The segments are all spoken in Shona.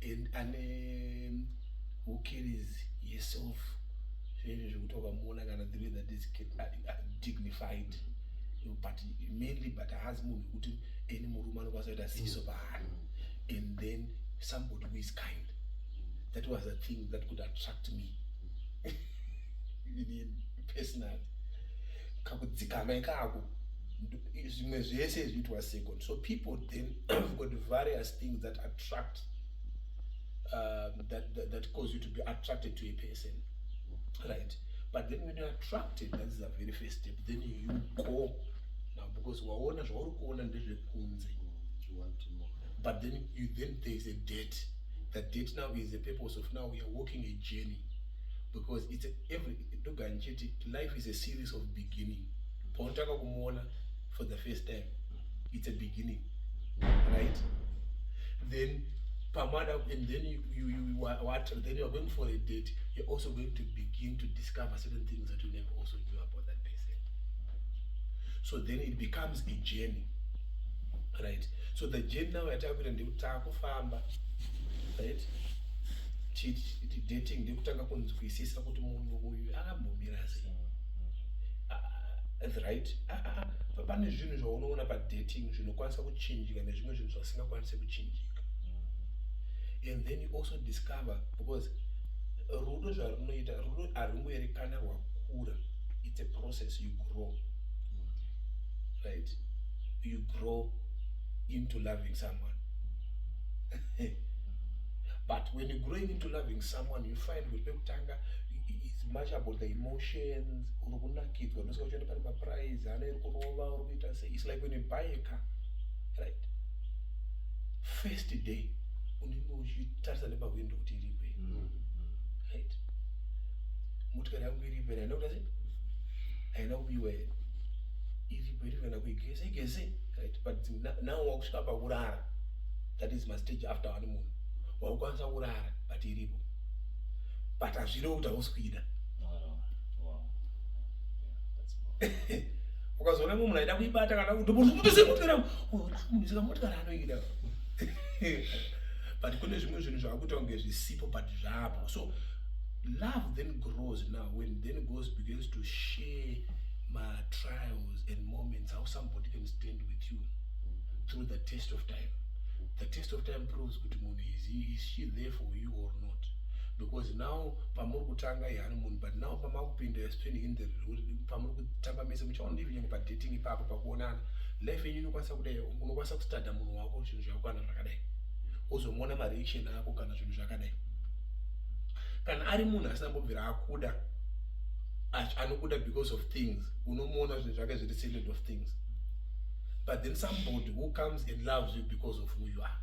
and who carries yourself zvekutoka muona kana the way that is dignified, but mainly but has munhu wekuti any murume anokwanisa kuita ziso paari, and then somebody who is kind. That was a thing that could attract me personally. Kakudzikama ikako zvimwe zvese it was second. So people then have got various things that attract that cause you to be attracted to a person, right? But then when you're attracted, that is the very first step. Then you go now, because waona zvauri kuona ndezvekunze, you want to know. But then there's a date. The date now is the purpose of now we are walking a journey, because it's life is a series of beginning. Pautaka kumuona for the first time, it's a beginning, right? Then pamada, and then you are going for a date. You're also going to begin to discover certain things that you never also knew about that person. So then it becomes a journey, right? So the journey now we're talking about right? Dating ndekutanga kunzwisisa kuti munhu uyu akambomira sei, right? Pane zvinhu zvaunoona padating zvinokwanisa kuchinjika nezvimwe zvinhu zvisingakwanisi kuchinjika. And then you also discover, because rudo zvarunoita, rudo haringoerekana rwakura, it's a process. You grow, right? You grow into loving someone. But when you're growing into loving someone, you find with Pekutanga, it's much about the emotions. It's like when you buy a car, right? First day, you touch the window, right? I know we were right? But now that is my stage after honeymoon. Wakwanza urara but iripo, but azvino kuti auswida. Ukazoona munhu aida kuibata kana kuti munhu motikari anoida. But kune zvimwe zvinhu zvavakuita kunge zvisipo but zvapo. So love then grows now when then begins to share my trials and moments, how somebody can stand with you through the test of time. The test of time proves kuti munhu is she there for you or not? Because now pamuri kutanga honeymoon, but now pamakupinda you're spending in the pamuri kutamba mese muchaona even pa dating ipapo pakuonana, life yenyu inokwanisa kudai, unokwanisa kustada munhu wako zvinhu zvakwana zvakadai, uzomuona mareaction ako kana zvinhu zvakadai. Kana ari munhu asina kubvira akuda, anokuda because of things, unomuona zvinhu zvake zviri settled of things. But then somebody who comes and loves you because of who you are,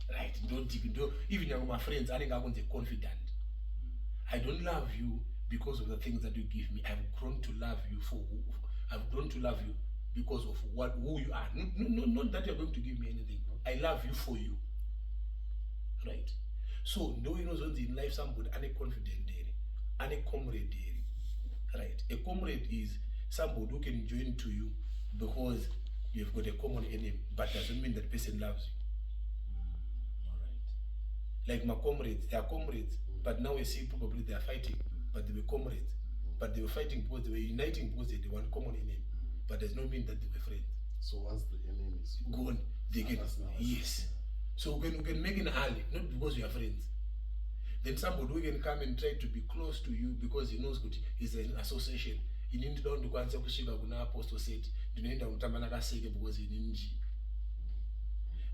right? Don't even my friends, I think I'm confident. I don't love you because of the things that you give me. I've grown to love you I've grown to love you because of who you are. Not that you're going to give me anything. I love you for you, right? So knowing also in life somebody and a confident and a comrade, right? A comrade is somebody who can join to you because you've got a common enemy, but doesn't mean that person loves you. All right. Like my comrades, they are comrades, but now we see probably they are fighting, but they were comrades. But they were fighting because they were uniting because they had one common enemy, but does not mean that they were friends. So once the enemy is gone, they get yes. So we can make an ally, not because you are friends. Then somebody who can come and try to be close to you because he knows good is an association. Inini down ndikwanisa kusvika kuna apostle said ndinoenda kutamba nakaseke because inini.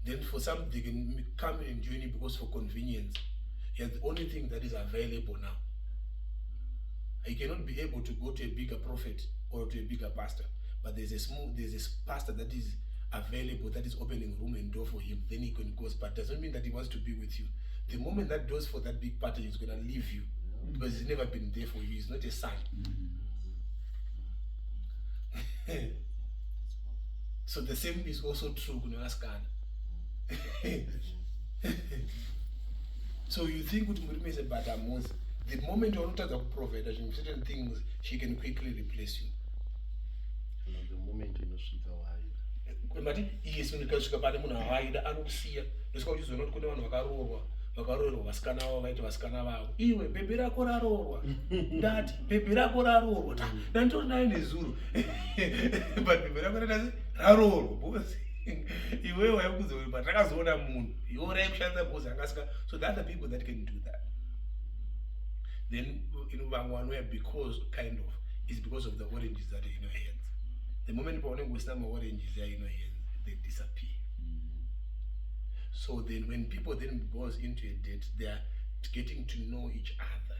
Then for some they can come and join you because for convenience. You're the only thing that is available now. You cannot be able to go to a bigger prophet or to a bigger pastor, but there's a pastor that is available, that is opening room and door for him. Then he can go, but doesn't mean that he wants to be with you. The moment that doors for that big party is gonna leave you because he's never been there for you. He's not a son. So the same is also true when you ask God. So you think what Murimi is about Amos, the moment you want to provide certain things, she can quickly replace you. And the moment you know mati yes ndikasvika pane munhu avaida anokusiya ndosvika uchizoona kuti kune vanhu vakarorwa vasikana vavo vaiti vasikana vavo iwe bhebhi rako raroorwa ndati bhebhi rako raroorwa ndanditori nayo nezuro but bhebhi rako raroorwa because iwewe waikuzoe but rakazoona munhu iwe raikushandisa bhozi angasika. So there are the people that can do that. Then vamwe because kind of is because of the oranges that are in your hands. The moment paunenge usina oranges are in your hands, they disappear. So then when people then goes into a date, they are getting to know each other.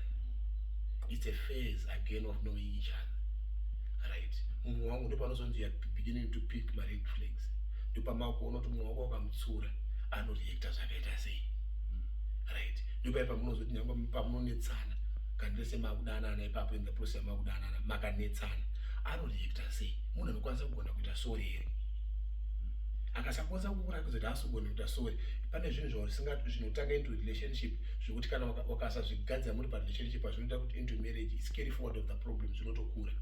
It's a phase again of knowing each other, right? You are beginning to pick my red flags. Right? Kandise makudanana ipapo in the process makudanana makanetsana anoreacta sei munhu anokwanisa kugona kuita sorry here akasakwanisa kukuratidza kuti asogona kuita sorry. Pane zvinhu zvinotanga into relationship zvekuti kana wakasazvigadzira muri parelationship azvinoita kuti into marriage is carry forward of the problem zvinotokura.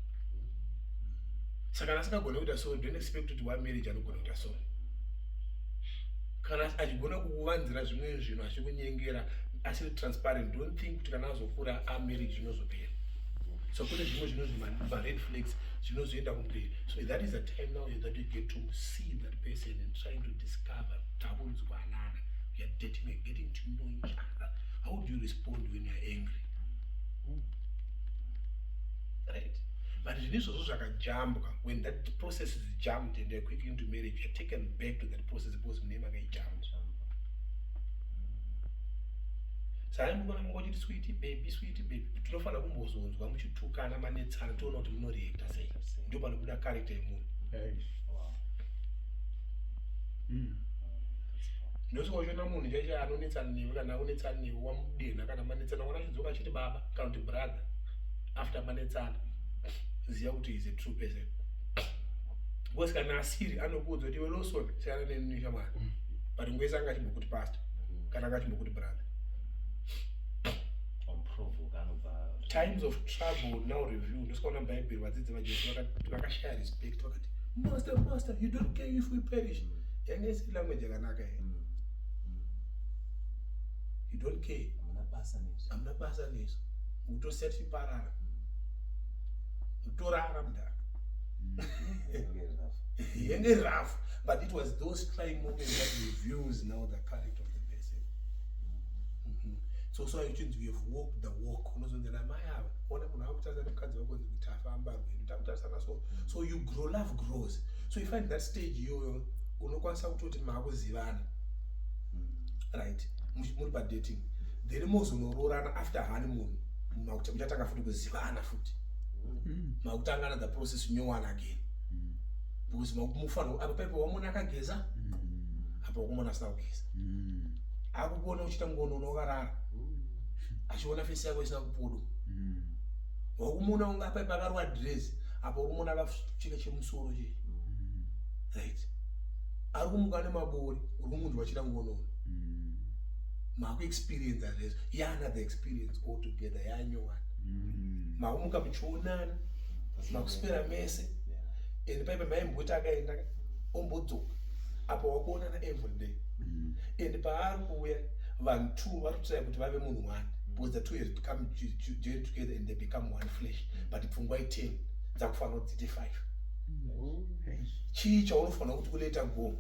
Saka asingagona kuita sorry don't expect kuti wa marriage anogona kuita sorry. Kana achigona kukuvanzira zvimwe zvinhu achikunyengera asiri transparent, don't think kuti kana azokura amarriage zvinozopera. So kune zvimwe zvinozvi red flags zvinozoenda kumberi. So that is the time now that you get to see that person and trying to discover takunzwanana. You are dating and getting to know each other. How do you respond when you are angry? Right? But it is also like a jump. When that process is jumped and they're quickly into marriage, you're taken back to that process because we never get jumped. So I'm going to go sweetie baby. Tunofana kumbozonzwa muchitukana manetsana toona kuti munoreacta sei. Ndio panobuda character yemunhu. Ndosvika uchiona munhu chaicho anonetsana newe kana unetsana newe wamudena kana manetsana wana chidzoka achiti baba kana kuti brother after manetsana. Ziya kuti is a true person. Because kana asiri anokuudza kuti iwe Lawson siyana neni shamwari. But ngwesa angachimbokuti pastor kana angachimbokuti brother. Times of trouble now review. Ndosvika kuna Bible vadzidzi vaJesu vakashare respect vakati master you don't care if we perish. Yanga isi language yakanaka here. You don't care. Amuna basa nesu. Utoseti parara. Utorara mda. Yenge rough. But it was those trying moments that reveals now the character of the person. So you choose to have walked the walk. So you grow, love grows. So you find that stage you unokwanisa kutoti makuzivana. Right? Muri pa dating. Then mozonororana after honeymoon. Muchatanga futi kuzivana futi. Makutangana the process new one again. Because mufano apa pepe wamuna akageza. Apa wakumona asina kugeza. Akubona uchita ngono unokarara. Achiona face yako isina kupodo. Wakumona unga apa pakarwa dress. Apa wakumona akachika chemusoro che. Right? Ari kumukane mabori, uri kumunhu wachita ngono. Maku experience that is yana the experience all together yanyowana. Maumuka muchionana, makuspera mese. And paipa maimbuta akaenda ombodzoka. Apa wakuonana every day. And paari kuuya vanhu two varikutira kuti vave munhu one. Because the two has become joined together and they become one flesh. But pfungwa 10 dzakufanira kuti 5. Chii chaunofanira kuti kuleta go.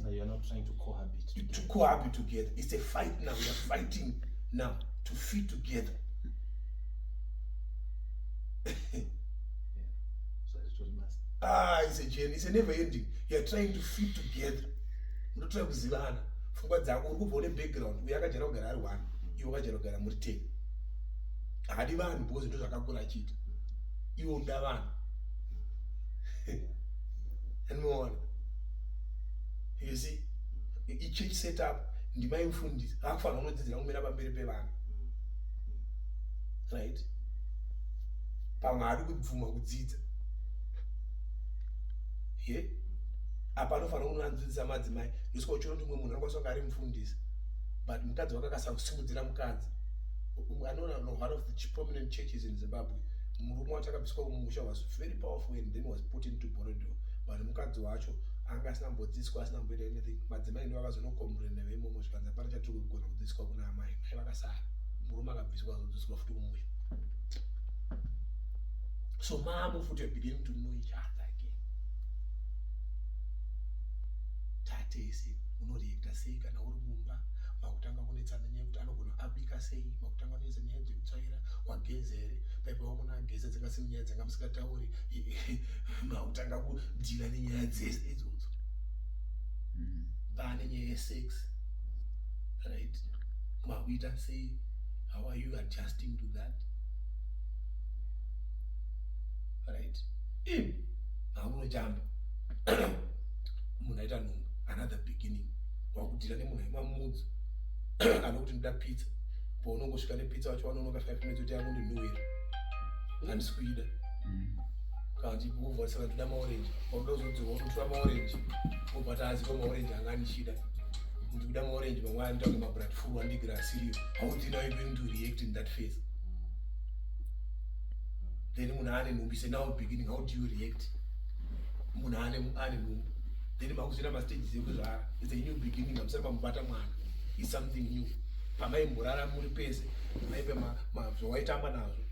So you're not trying to cohabit together. To cohabit together. It's a fight now. We are fighting now to fit together. So it was must. It's a journey. It's a never ending. You are trying to fit together. You're trying to zivana. Pfungwa dzako uri kubva background. Uyu akajera kugara ari 1. Iwe wakajera kugara muri 10. Hadi vanhu because ndo zvakakura achiti. Iwe uda vanhu. Unoona? You see? Church setup ndima yemufundisi akufanira unodzidzira kumira pamberi pevanhu. Right? Pamwe ari kubvuma kudzidza. Yeah? Apa anofanira kunanzvisa madzimai. Ndosvika uchiona kuti mumwe munhu anokwanisa kunge ari mufundisi. But mukadzi wakakasa kusimudzira mukadzi. Anoona one of the prominent churches in Zimbabwe. Murume wacho akabviswa kumusha was very powerful and then was put into Borodo vanhu mukadzi wacho anga asina mbodzidziswa asina mboita anything madzimai ndo akazonokomplaina veimomo zvikanzi apana chatiri kugona kudzidziswa kuna amai mai vakasara murume akabviswa azodzidziswa futi kumusha. So mom futi you're beginning to know each other again. Tate sei unoreacta sei kana uri mumba makutanga kunetsana nyaya kuti anogona abika sei makutanga kunetsa nyaya dzekutsvaira wageze here paipa wamuna ageze dzakasina nyaya dzanga musikatauri makutanga kudhila nenyaya dzese idzodzo pane nyaya yesex, right? Makuita sei, how are you adjusting to that, right? Maunojamba munhu aita nhumbu, another beginning wakudhila nemunhu aimamudzi anokuti ndoda pizza paunongosvika nepizza wacho wanonoka 5 minutes kuti anondinhuhwira handisi kuida kana chibvubva saka ndoda maorenji wauda kuzodzorwa kutora maorenji obva taaziva maorenji anga anichida kuti kuda maorenji mamwe anotaura mablood full wandigira asiriyo. How do you know you're going to react in that phase? Then munhu ane nhumbu say now beginning, how do you react? Munhu ane nhumbu then makuzoita mastages ekuzvara, it's a new beginning. Amusati pamubata mwana, it's something new. Pamaimborara muri pese maipe zvawaitamba nazvo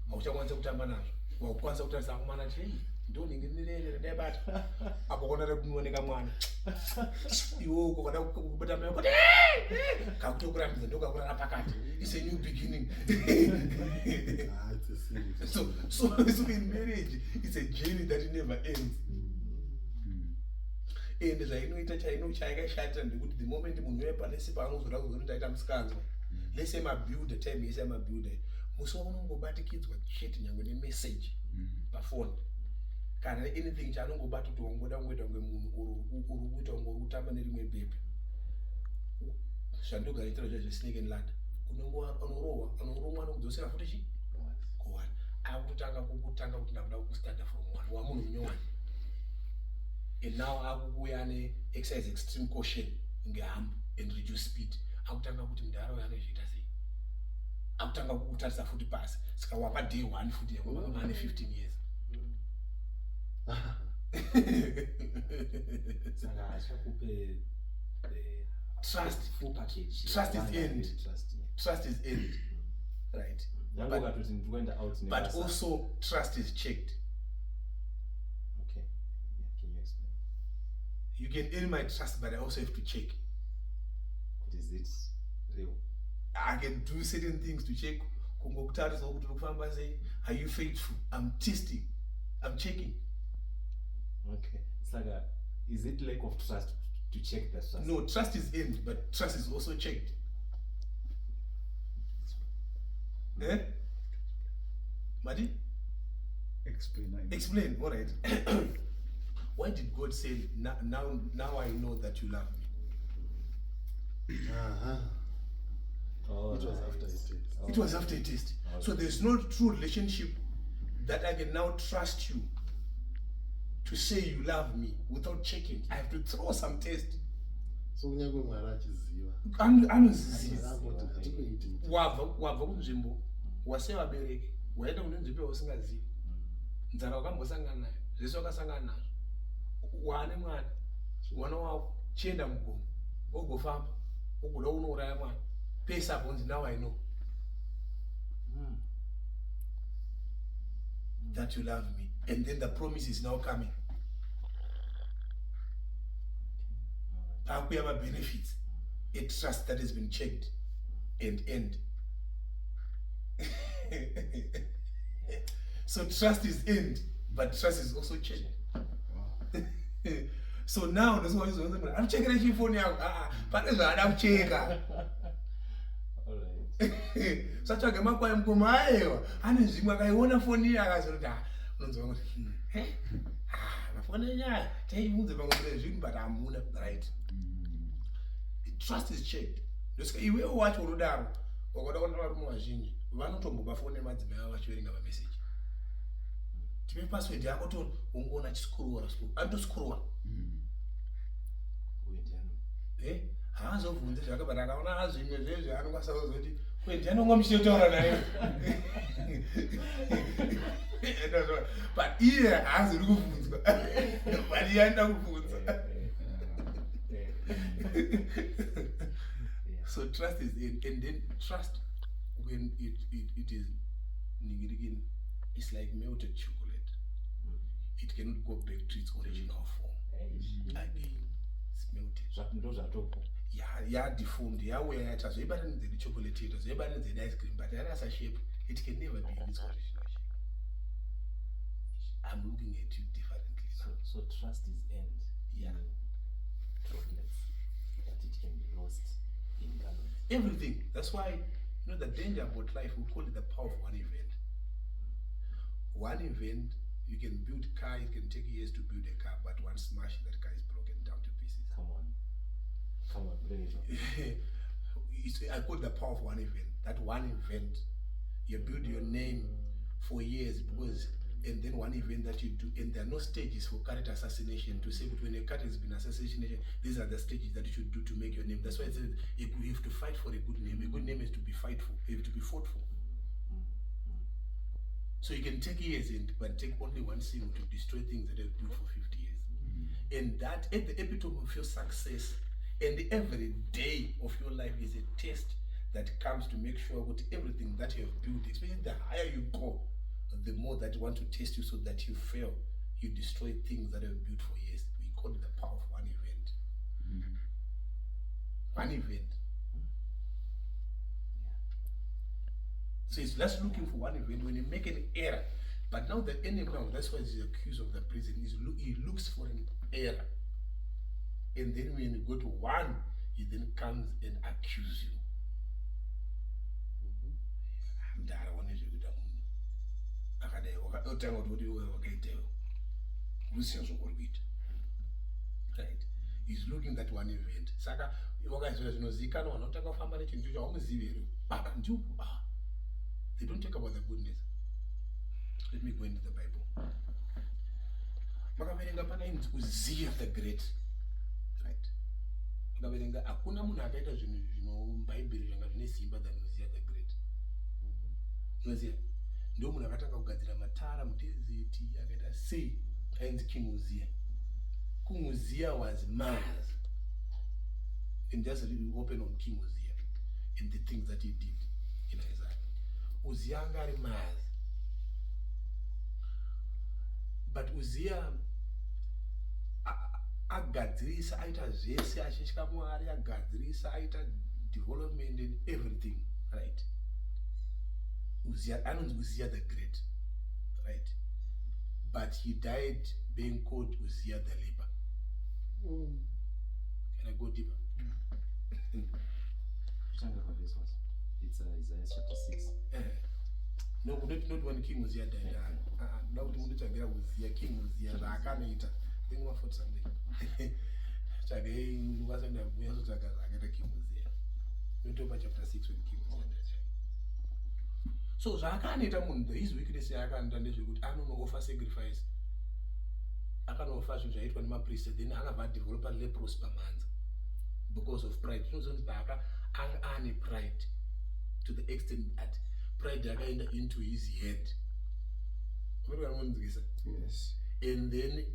hauchakwanisa kutamba nazvo, wakukwanisa kutarisa kumwana kuti hei ndoningirire ndaibata apo konata kunooneka mwana iwoko kada kubata mai kuti kakutokurambidza ndokakurara pakati. It's a new beginning. So in marriage it's a journey that never ends. And zvainoita chaikashatira ndekuti the moment munhu uya panese paanozoda kuzoti taita musikanzwa, let's say mabuilder time yese mabuilder musi unongobatikidzwa chete nyangwe nemessage pafoni kana anything chaanongobata kuti wangoda kungoita kunge munhu uri kuita kunge uri kutamba nerimwe bhebhe zvandogaitira zvaizvo snake and ladder. Anoromwa anokudzosera futi chi kuwani akutanga kukutanga kuti ndakuda kustata from one wamunhu munyowani. And now akukuya ane exercise extreme caution ngehamba and reduce speed. Akutanga kuti mundaro yanezviita sei, akutanga kukutarisa futi pasi saka wapa day 1 futi yakwakanga ane 15 years. Saka achakupe trust full package. Trust is end. Trust is end, right? But also trust is checked. Okay, yeah, can you explain? You can earn my trust, but I also have to check. What is it real? I can do certain things to check. Are you faithful? I'm testing. I'm checking. Okay. It's like is it lack of trust to check that trust? No, trust is end, but trust is also checked. Eh? Madi? Explain. All right. Why did God say, now I know that you love me? Oh, it was after a test. It was after a test. Okay. So there's no true relationship that I can now trust you to say you love me without checking. I have to throw some test. So kunyangwe mwari achiziva Anoziziva. Wabva kunzvimbo wase vabereki waenda kune nzvimbo usingazivi nzara wakambosangana nayo zvese wakasangana nazvo waane mwana wako chienda mugomo ogofamba ogoda unouraya mwana pese abonzi now I know that you love me, and then the promise is now coming. Akuya benefits, a trust that has been checked and end. So trust is end, but trust is also checked. So now that's why I'm checking the phone now. But I'm checking. Satsvaga makwai mukoma aiwa ane zvimwe akaiona foni akazoti unonzwa kuti mafoni enyaya taibvunze pamwe zvinhu but hamuna right. Trust is checked. Ndosika iwewo wacho unodaro wakada kuona varume vazhinji vanotombopa foni nemadzimai avo vachiverenga mameseji. Tipe password yako to ungoona chiscrolla andoscrolla. Haazobvunze zvakabata akaona zvimwe zvezve anokwanisa kuzoti ndianonga muchitotaura naye. But iye haazori kubvunzwa but iye anoda kubvunza. So trust is in, and then trust when it is nigirikin, it's like melted chocolate. It cannot go back to its original form. Again, it's melted. Yeah, deformed. Yeah, where it has the chocolate, it has the ice cream, but there is a shape. It can never be in its original shape. I'm looking at you differently now. So trust is end. Yeah. Chocolates, but it can be lost in gallons. Everything. That's why, you know, the danger about life, we call it the power of one event. One event, you can build a car, it can take years to build a car, but one smash, that car is broken down to pieces. Come on, bring it on. I call it the power of one event. That one event, you build your name for years because, and then one event that you do, and there are no stages for character assassination to say, but when a character has been assassinated, these are the stages that you should do to make your name. That's why it says you have to fight for a good name. A good name is to be fightful, you have to be fought for. So you can take years but take only one single to destroy things that have built for 50 years. And that at the epitome of your success, and every day of your life is a test that comes to make sure that everything that you have built, especially the higher you go, the more that you want to test you so that you fail, you destroy things that have built for years. We call it the power of one event. One event. So it's just looking for one event when you make an error. But now the enemy, that's why he's accused of the prison, he looks for an error. And then when you go to one, he then comes and accuses you. Right? He's looking at one event. Saka, they don't talk about the goodness. Let me go into the Bible. Makaverenga pana inzi Uzziah the Great. Right? Makaverenga hakuna munhu akaita zvinhu muBhaibheri zvanga zvine simba than Uzziah the Great. Unoziva? Ndio munhu akatanga kugadzira matara mudesert akaita sei ainzi King Uzziah. King Uzziah was Mars. And just open on King Uzziah and the things that he did in Isaiah. Uzziah angari Mars. But Uzziah agadzirisa aita zvese achitya Mwari, agadzirisa aita development and everything, right? Uzziah, anonzi Uzziah the Great, right? But he died being called Uzziah the Leper. Can I go deeper? It's Isaiah chapter 6. No, not when King Uzziah died. Now we want to talk about Uzziah, King Uzziah. I can't eat. I think we want something. Again, wasn't a we also talk about King Uzziah. We talk about chapter 6 when King Uzziah died. So Zakani Tamun, his wickedness, I can't understand. I don't know offer sacrifice. I can't offer to eat when my priest then I have developed a leprous per month because of pride. No one's back and pride to the extent that pride into his head. Yes. And then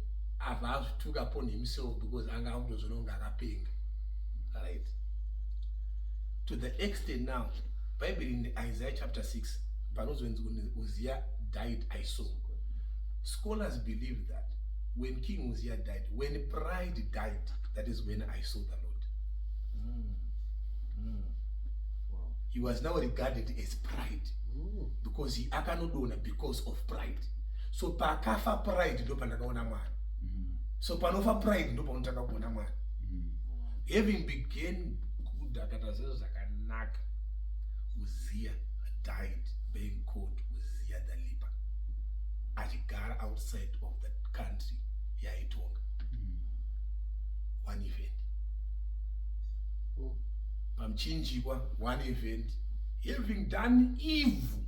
I've took upon himself because anger was no longer paying. Right? To the extent now, Bible in Isaiah chapter 6, but also when Uzziah died, I saw. Scholars believe that when King Uzziah died, when pride died, that is when I saw the Lord. Wow. He was now regarded as pride because he akanodona because of pride. So pakafa pride ndo pandakaona Mwari. So panofa pride ndo panotaka kuona Mwari. Having begun good akaita zvinhu zvakanaka, Uzziah died being called Uzziah the Leper. Achigara outside of the country yaaitonga. One event. Pamuchinjikwa, one event. Having done evil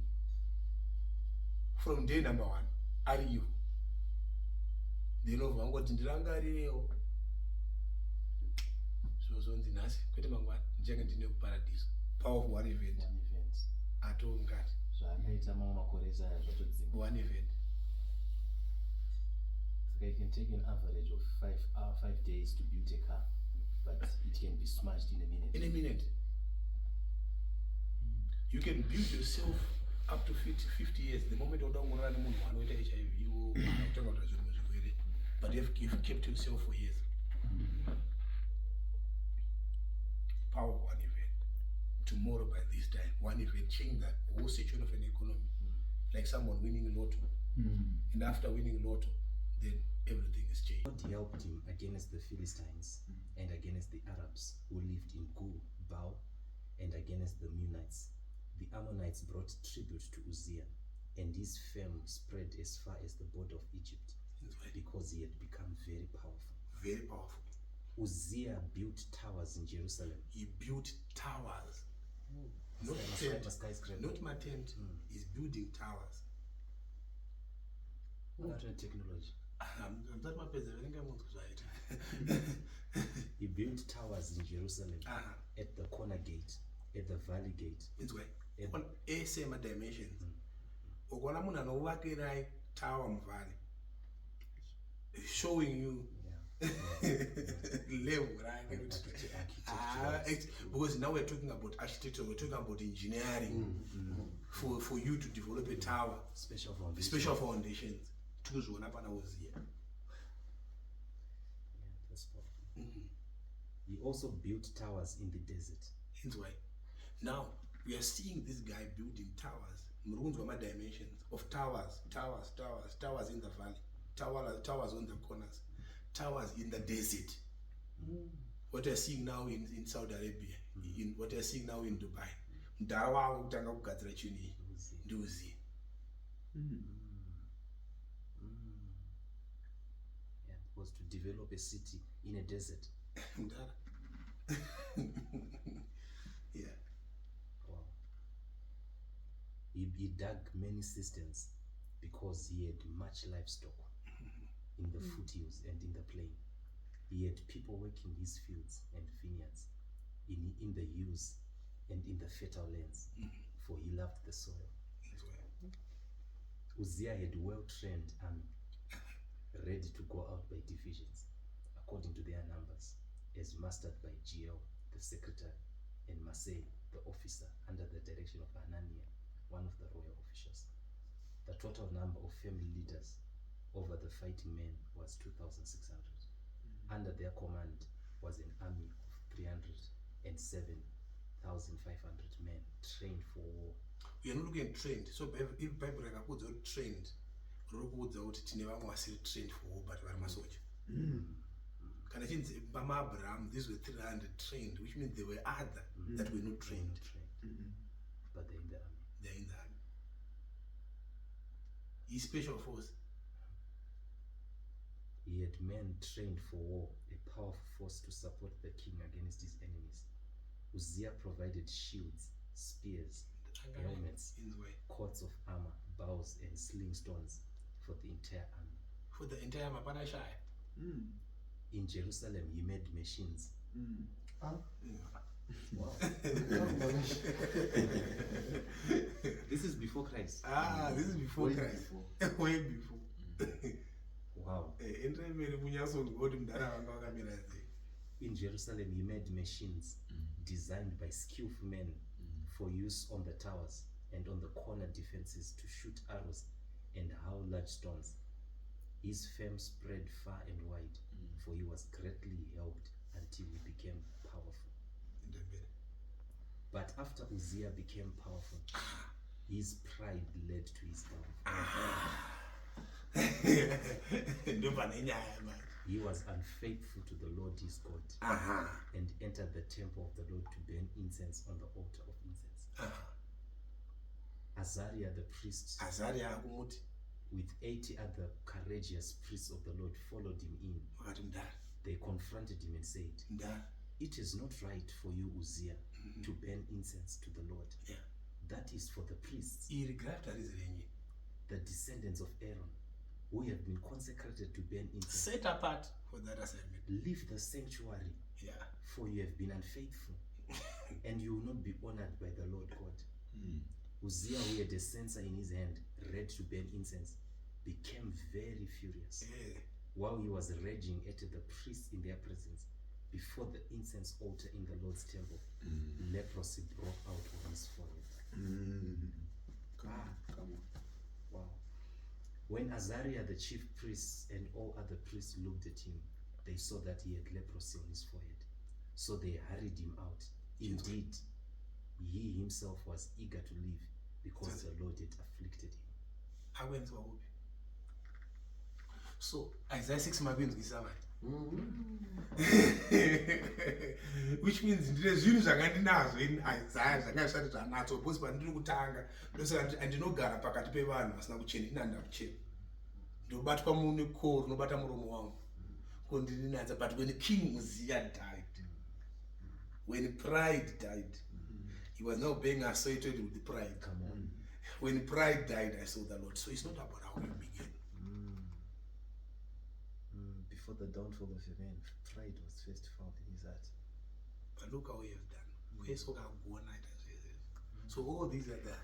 from day number 1. Are you? Then of Vangoti Ndirangario. So on the Nasi, Petamangwa, Jagan Dino Paradise. Power of one event. One event. At home, God. So I made some more One event. Okay, it can take an average of 5 days to build a car, but it can be smashed in a minute. In a minute. You can build yourself up to 50 years. The moment you don't run HIV, you will turn out as a but you've kept yourself for years. Power of one event. Tomorrow by this time, one event changed that whole situation of an economy. Like someone winning lotto. And after winning lotto, then everything is changed. God helped him against the Philistines and against the Arabs who lived in Gur, Baal, and against the Meunites. The Ammonites brought tribute to Uzziah, and his fame spread as far as the border of Egypt, because he had become very powerful. Very powerful. Uzziah built towers in Jerusalem. He built towers. Not Like tent. a skyscraper. Not my tent. He's building towers. What a technology. I'm that my president. I think I want to write. He built towers in Jerusalem, at the corner gate, at the valley gate. It's way. On a same dimensions. Ukona munhu anovakira tower muvhari. Showing you level, right? Because now we're talking about architecture, we're talking about engineering for you to develop a tower. Special foundations. Special foundations. Tuzona pana Uzziah. Yeah, that's powerful. He also built towers in the desert. Hence why. Now we are seeing this guy building towers. Murunzwa my dimensions of towers in the valley, towers on the corners, towers in the desert. What we are seeing now in Saudi Arabia, in what we are seeing now in Dubai. Ndawa utanga kugadzira chini nduzi. Yeah, it was to develop a city in a desert. Yeah. Wow. He dug many cisterns because he had much livestock in the foothills and in the plain. He had people working his fields and vineyards in the hills and in the fertile lands, for he loved the soil. Uzziah had well-trained army, ready to go out by divisions, according to their numbers, as mastered by Giel, the secretary, and Masei, the officer, under the direction of Hananiah, one of the royal officials. The total number of family leaders over the fighting men was 2,600. Under their command was an army of 307,500 men trained for war. We are not looking at trained. So if Bible records are trained, records out tine vamwe vasiri trained for war but vari masoja. Kana chinzi Mama Abraham, these were 300 trained, which means there were other that were not trained. But they're in the army. They're in the army. He's special force. He had men trained for war, a powerful force to support the king against his enemies. Uzziah provided shields, spears, helmets, coats of armor, bows, and sling stones for the entire army. For the entire Mapanashai. In Jerusalem, he made machines. Wow. This is before Christ. This is before Christ. Way before. Wow. In Jerusalem, he made machines designed by skillful men for use on the towers and on the corner defenses to shoot arrows and hurl large stones. His fame spread far and wide, for he was greatly helped until he became powerful. But after Uzziah became powerful, his pride led to his downfall. He was unfaithful to the Lord his God and entered the temple of the Lord to burn incense on the altar of incense. Azariah the priest, with 80 other courageous priests of the Lord, followed him in. They confronted him and said, "It is not right for you, Uzziah, to burn incense to the Lord. That is for the priests, the descendants of Aaron, who have been consecrated to burn incense. Set apart for that assignment. Leave the sanctuary, for you have been unfaithful, and you will not be honored by the Lord God." Uzziah, who had a censer in his hand, ready to burn incense, became very furious. while he was raging at the priests in their presence before the incense altar in the Lord's temple, leprosy broke out on his forehead. Come on. Wow. When Azariah the chief priest and all other priests looked at him, they saw that he had leprosy on his forehead. So they hurried him out. Indeed, he himself was eager to leave because the Lord had afflicted him. Akwenziwa kuphi? So Isaiah 6 makwenzisa manje. Which means ndine zvinhu zvangandinazo in Isaiah zvangazvisati zvanatso because pandiri kutanga ndosaka andinogara pakati pevanhu vasina kuchena inanda kuchena. Ndobatwa mune koro unobata muromo wangu. Ko ndininadza, but when King Uzziah died, when pride died, he was now being associated with the pride. Come on. When pride died, I saw the Lord. So it's not about how you begin. Before the downfall of a man, pride was first found in his heart. But look how he has done. Where's so go night as well. So all these are there.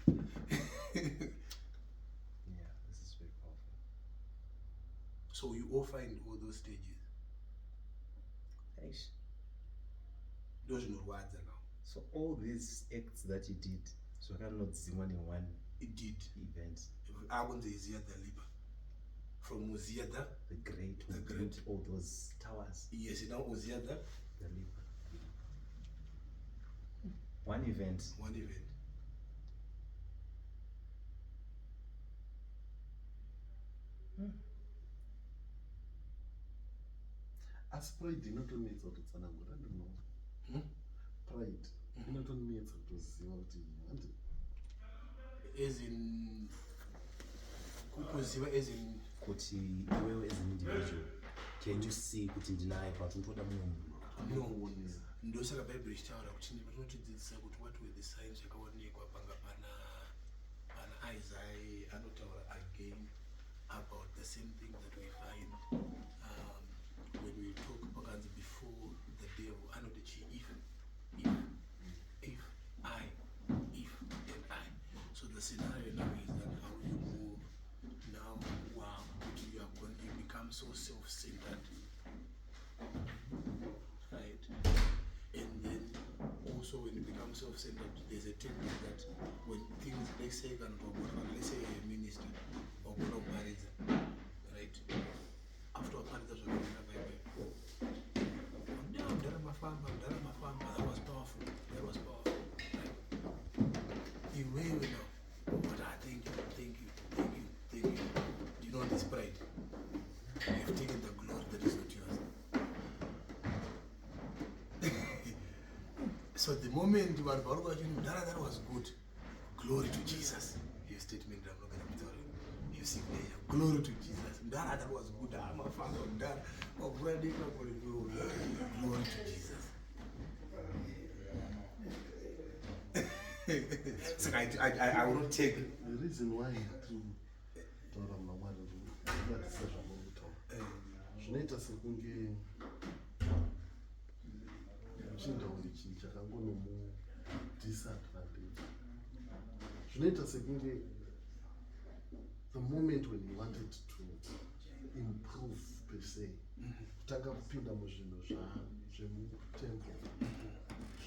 Yeah, this is very powerful. So you all find all those stages. Eish. Those no words now. So all these acts that he did, so I cannot see one in one It did. event. I want the Uzziah the leaper. From Uzziah The great who The built great. all those towers. yes, now Uzziah The leaper. One event. one event. Asi pride inotonetsa kutotsanangura ndinoona. Pride inotonetsa kutoziva kuti As in kukuziva as in Kuti iwewe as an individual, can you see kuti ndinaye but untoda mumwe munhu? nokuonesa. ndosaka Bible ichitaura kuti vanotidzidzisa kuti what were the signs yakaonekwa panga pana Isaiah anotaura again about the same thing that we find when we talk pakanzi before the devil anoti chi if and I. So the scenario now is that how you move now. Wow, you become so self-centered, right? And then also when you become self-centered, there's a tendency that when things, let's say a minister or one of marriage, right? After a marriage, that's what that was powerful. That was powerful. Right? You will now. But I thank you. Do you know this pride? You've taken the glory that is not yours. So the moment you are about that was good. Glory to Jesus. Your statement, I'm not going to tell you. You see, glory to Jesus. That was good. I'm a fan of that. Glory to Jesus. So I will not take The reason why taura munamwari kubatisa zvamurikutaura zvinoita sekunge muchindauro ichi chakangonomudisadvantage. Zvinoita sekunge the moment when he wanted to improve per se, kutanga kupinda muzvinhu zvemutemple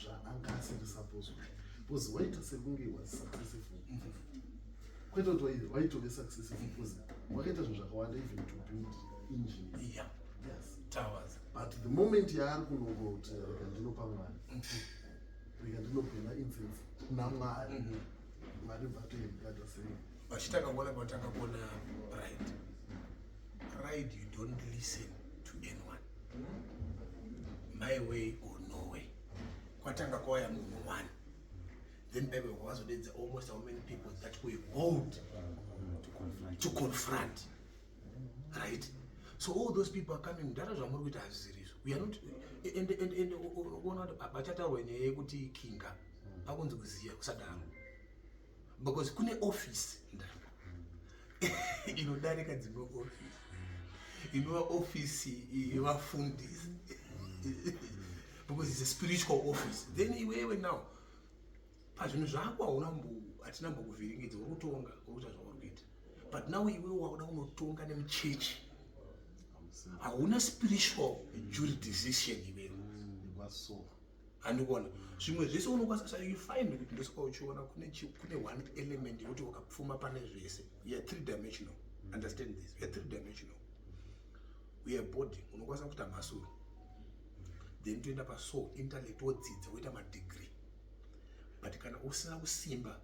zvaanga asiri supposed to, because waita sekunge he was successful. Kwete kuti waitove successful because wakaita zvinhu zvakawanda even to build engines. yeah, Yes. towers. But the moment yaari kunongoti reka ndinopa mwari, reka ndinopena incense kuna mwari, mwari bvatoirigada sei. Vachitakaona patakaona pride. Pride, you don't listen to anyone. My way or no way. Kwatanga kwaya munhu one. Then Bible was almost how many people that were bold to confront. Right? So all those people are coming. That is what we are serious. We are not. And one of the bachata when you go to Kinga, I want to see Sadam because kune office. You know, direct at the office. You know, office you have fundis because it's a spiritual office. Then anyway now. Pazvinhu zvako hatina mbokuvhiringidza uri kutonga uruta zvauri kuita, but now iwe wakuda kunotonga nemuchechi hauna spiritual jurisdiction iwewe. Ndikwaso. Andikuona zvimwe zvese unokwanisa you find kuti ndosaka uchiona kune one element yekuti ukapfuma pane zvese. We are three dimensional. Understand this. We are three dimensional. We are body. Unokwanisa kuita muscle. Then toenda pasoul, intellect, wodzidza woita madegree. But kana usina kusimba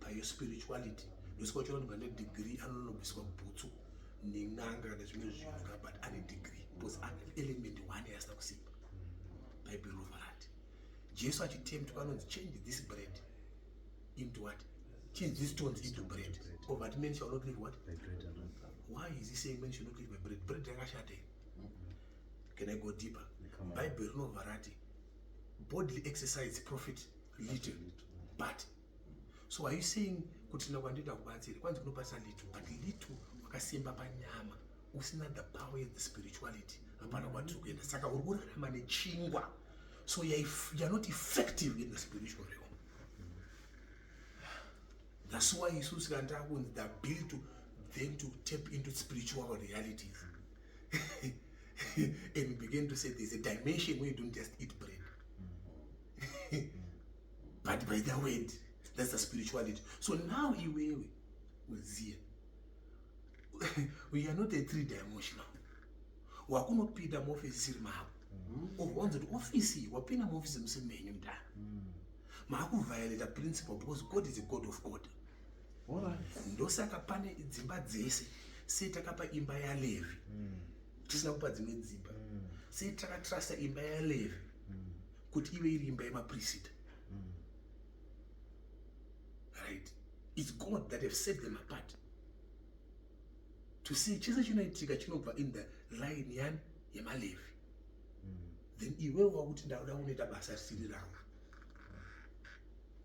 payo spirituality, ndosaka uchiona kuti mane degree anonobviswa bhutsu nen'anga nezvimwe zvinhu but ane degree because ane element one yasina kusimba. Bible override. Jesu achitempt kanonzi change this bread into what? Change these stones into bread. Or that men shall not live what? By bread alone. Why is he saying men should not live by bread? Bread yakashata. Can I go deeper? Bible override. Bodily exercise profit little. But so are you saying kuti nakwandida kubatsira kwanzi kunopasa little but little wakasimba panyama usina the power of the spirituality hapana kwatiri kuenda saka uri kurarama nechingwa so you're not effective in the spiritual realm. That's why Jesus can talk with the ability to then to tap into spiritual realities and begin to say there's a dimension where you don't just eat bread but by the word. That's the spirituality. So now we see we are not a three-dimensional. Wakunopinda muofisi siri mavo. Uvanza kuti ofisi wapinda muofisi musemenyu mdana. Makuviolate principle because God is a God of order. Ndosaka pane dzimba dzese setakapa imba yaLevi. Tisina kupa dzimwe dzimba. Setakatrasta imba yaLevi kuti ive iri imba yemaprista. Right? It's God that have set them apart. To see chese chinoitika chinobva in the line yemaLevi. Then iwewe wakuti ndauda unoita basa risiri rangu.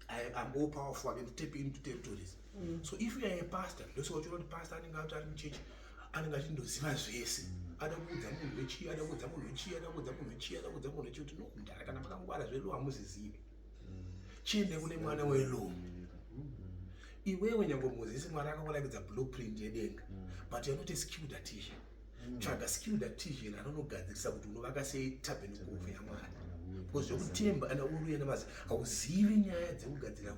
I am all powerful, I can tap into territories. So if you are a pastor, those who are pastor anenge ari muchechi anenge achindoziva zvese. Ada kuudza munhu wechi, ada kuudza munhu wechi, ada kuudza munhu wechi, ada kuudza munhu wechi kuti no mudhara kana makangwara zvedu hamuzizivi. Chiende kune mwana weLo. Iwewe nyange Mozisi Mwari akakuratidza blueprint yedenga but you're not a skilled artisan. Tsvaga skilled artisan anonogadzirisa kuti unovaka sei tabernacle yaMwari. Because zvekutemba ana uruye namazi hauzivi nyaya dzekugadzira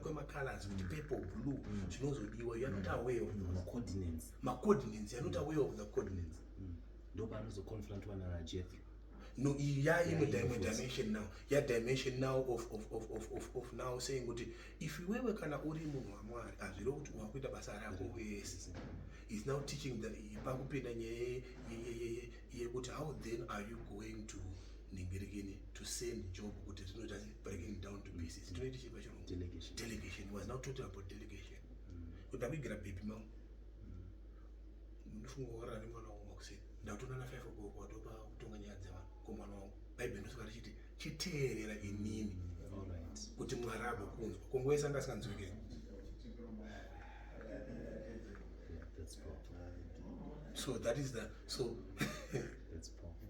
kwemacolors kuti purple, blue zvinozodiwa. You are not aware of those. Coordinates. You are not aware of the coordinates. Ndopaanozoconfront one another Jethro. No, yeah, in a dimension now. Yeah, dimension now of now saying kuti if you ever kana uri munhu waMwari azviro kuti wakuita basa rako wese. He's now teaching the pakupinda nyaya yekuti how then are you going to ningirekeni to send Job kuti zvinoita breaking down to pieces. Tinoita chipa chino delegation. Was now talking about delegation. Kuti akuigara baby mom. Unofunga kugara nemwana wangu kuseni. Ndatona na 5 o'clock watopa kutonga nyaya dzevanhu. Komwana wangu Bible ndosaka richiti chiteerera inini kuti Mwari agokunzwa kongowesa ngasinganzwike. So that is the That's powerful.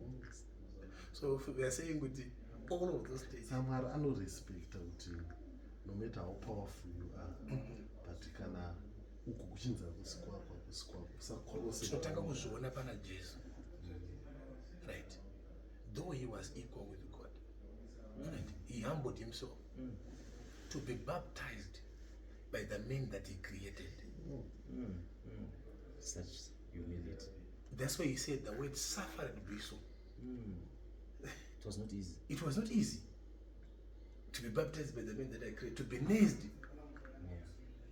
so we are saying kuti all of those things Mwari anorespecta kuti no matter how powerful you are but kana uku kuchinza kusikwako tinotanga kuzviona pana Jesu. Right? Though he was equal with God, right? He humbled himself to be baptized by the men that he created. Such humility. That's why he said the word suffered be so. It was not easy. It was not easy to be baptized by the men that I created, to be nailed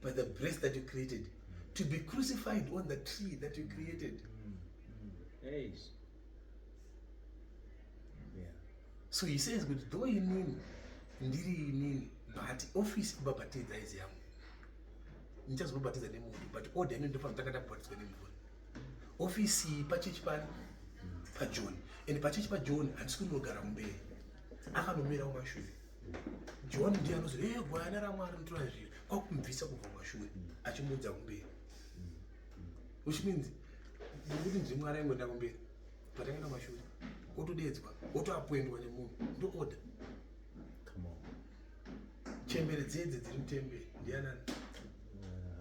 by the breast that you created, to be crucified on the tree that you created. Hey. So he says, but though you mean, but office kubapatiza izi yangu. Nichazobapatiza nemuntu, but order ndofana takata kubatizwa nemuntu. Office pachechi pa John. And pachechi pa John andisi kunogara kumberi. Akanomira kumashure. John ndiye anozi, gwana raMwari mutora zviro. Kwakumubvisa kubva kumashure achimudza kumberi. Which means kuti ndiri Mwari aingoenda kumberi. Patakaenda kumashure. Otodedzwa, otoappointwa nemunhu. Ndo order. Come on. Chembere dzedze dziri mutemberi ndianani?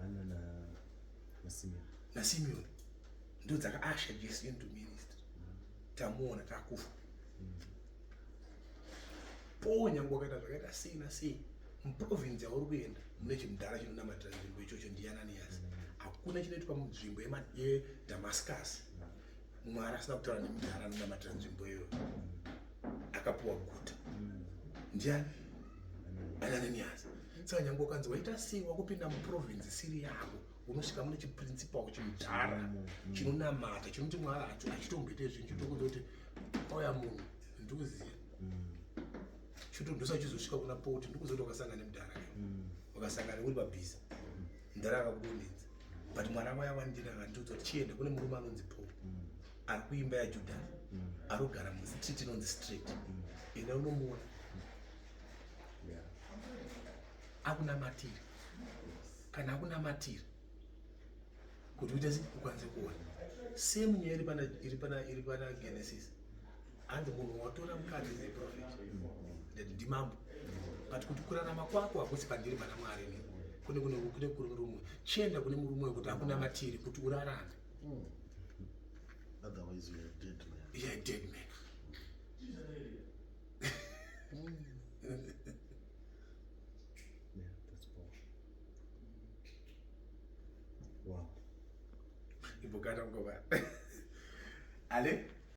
Hana na Simeon. naSimeon ndo dzakaasha Jesu into ministry. tamuona takufa. Ponyangwa kaita zvakaita sei nasei muprovinsi yauri kuenda mune chimudhara chinonamatira nzvimbo ichocho ndiananiasi. Hakuna chinoitwa munzvimbo yeDamascus Mwari asina kutaura nemudhara anonamatira nzvimbo iyoyo. Akapuwa guta ndiani? Ananiasi. Saka nyange ukanzi waita sei wakupinda muprovinsi siri yako, unosvika mune chiprincipal chimudhara chinonamata chinoti Mwari achitomboita zvinhu chitokuudza kuti auya munhu ndikuziya. Ndosa chizosvika kuna poti ndikuziva kuti wakasangana nemudhara wakasangana uri pabhiza mudhara akakudonedza, but Mwari wayawandira akandiudza kuti chienda kune murume anonzi Paul ari kuimba yaJudhasi ari kugara mustriti inonzi Straight, enda unomuona akunamatira. Kana akunamatira kuti uite ukwanise kuona same nyaya iri pana Genesis, hanzi munhu watora mukadzi zeprofeti ndimambo, but kuti kurarama kwako hakusi pandiri pana Mwari ne kune murume, chienda kune murume wekuti akunamatiri kuti urarame. Otherwise you're a dead man. You're a dead man. Yeah, that's Paul. Wow. Ibukata mkoba. Ale?